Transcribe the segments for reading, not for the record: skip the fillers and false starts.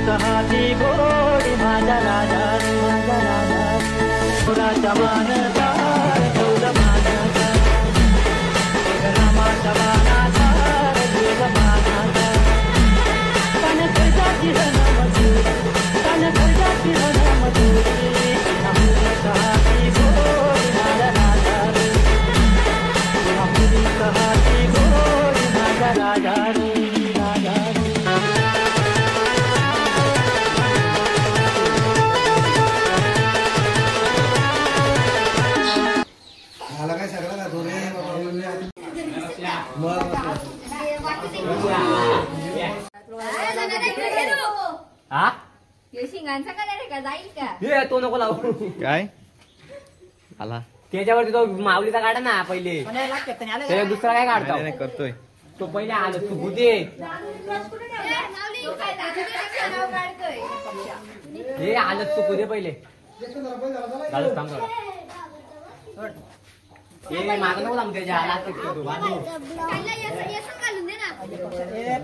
हाती गोडी माझा राजा माझा राजा पुराचा मानदार ठेवल माझा रामाचा मानाधार देव माझा तन खर्चाची मजूर तन खर्चाची मजूर हाती गोडी माझा राजा हाती गोडी माझा राजा तो नको लावू काय आला त्याच्यावरती तो माऊलीचा काढा ना पहिले ते दुसरा काय काढतो करतोय तो पहिले आलं तू बुधे हे आलं तू बुधे पहिले झालं काम कर हे मागं नको लावून त्याच्या आला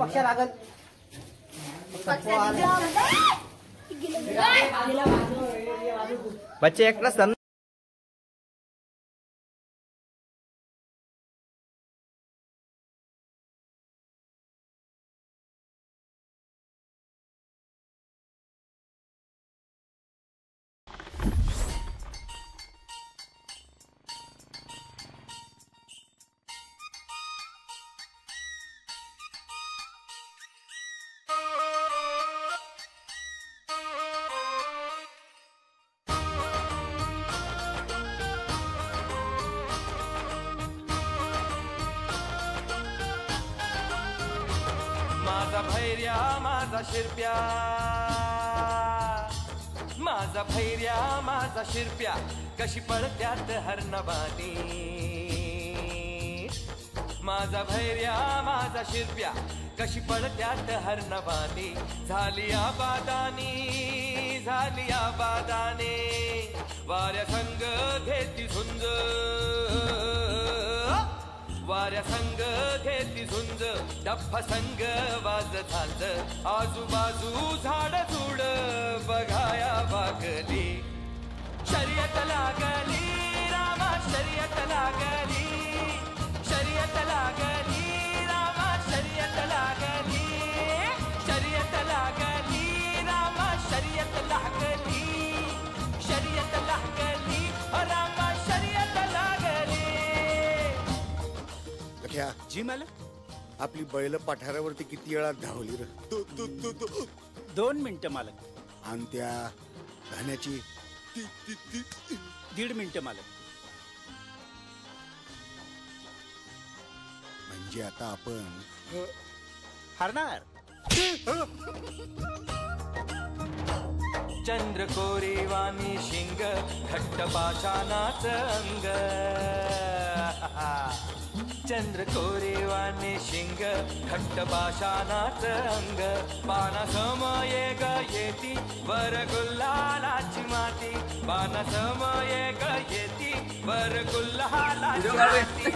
पक्ष लागल बच्चे एकटा सण माझा भैर्या माझा शिरप्या माझा भैर्या माझा शिरप्या कशी पळत्यात हरणबानी माझा भैर्या माझा शिरप्या कशी पळत्यात हरणबानी झाली आबादानी वाऱ्या संग घेती झुंज वाऱ्या संग घेती झुंज डप्पा संग वाज झांज आजूबाजू झाड झुड बघाया वागली शर्यत लागली रामा शर्यत लागली शर्यत लागली रामा शर्यत लागली शर्यत लागली रामा शर्यत लागली शर्यत लागली रामा शर्यत लागली. जी मला आपली बैल पठारावरती किती वेळा धावली र 2 मिनिटं मालक. आणि त्या धान्याची 1.5 मिनिटं मालक. म्हणजे आता आपण हरणार. चंद्र कोरेवानी शिंग घट्ट पाषाणाच अंग चंद्र कोरेवाने शिंग घट्ट पाषाणाच अंग पाना समये ग येती वर गुल्हालाची माती पाना समये ग येती वर गुल्हालाची माती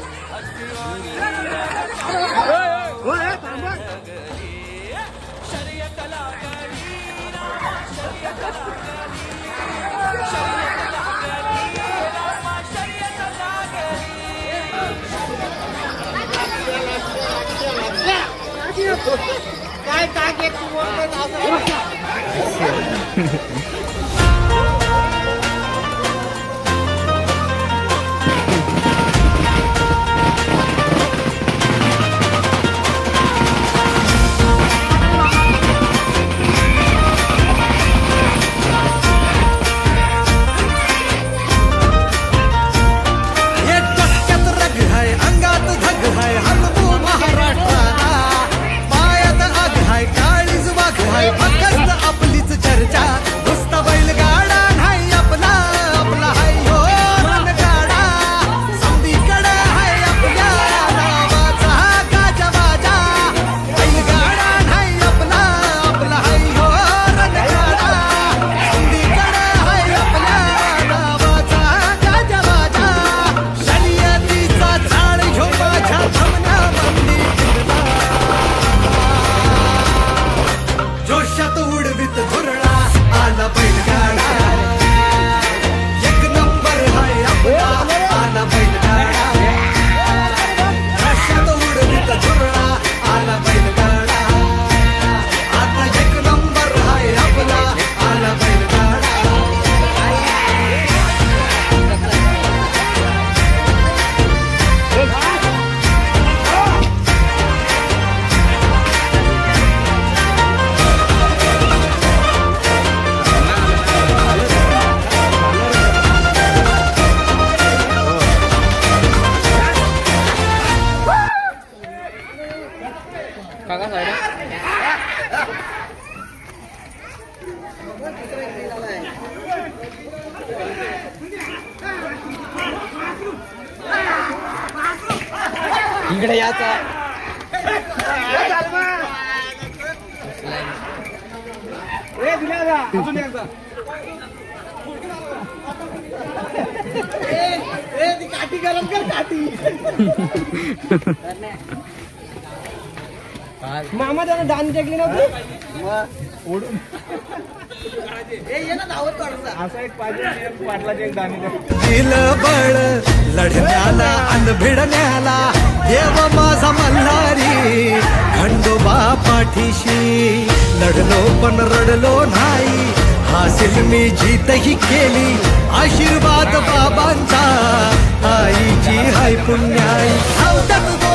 शर्यत लागली रामा शर्यत लागली शर्यत लागली रामा शर्यत लागली. काय काय आपलीच चर्चा काका साईड इकडे याचा काठी गरम कर काठी मामा त्याला दान टेकली नव्हती ओढून असा एक पाटलाची एक दाणी दिल बळ लढण्याला अन भिडण्याला देव माझा मल्हारी खंडोबा पाठीशी लढलो पण रडलो नाही हासिल मी जीतही केली आशीर्वाद बाबांचा आईची हाय पुण्याई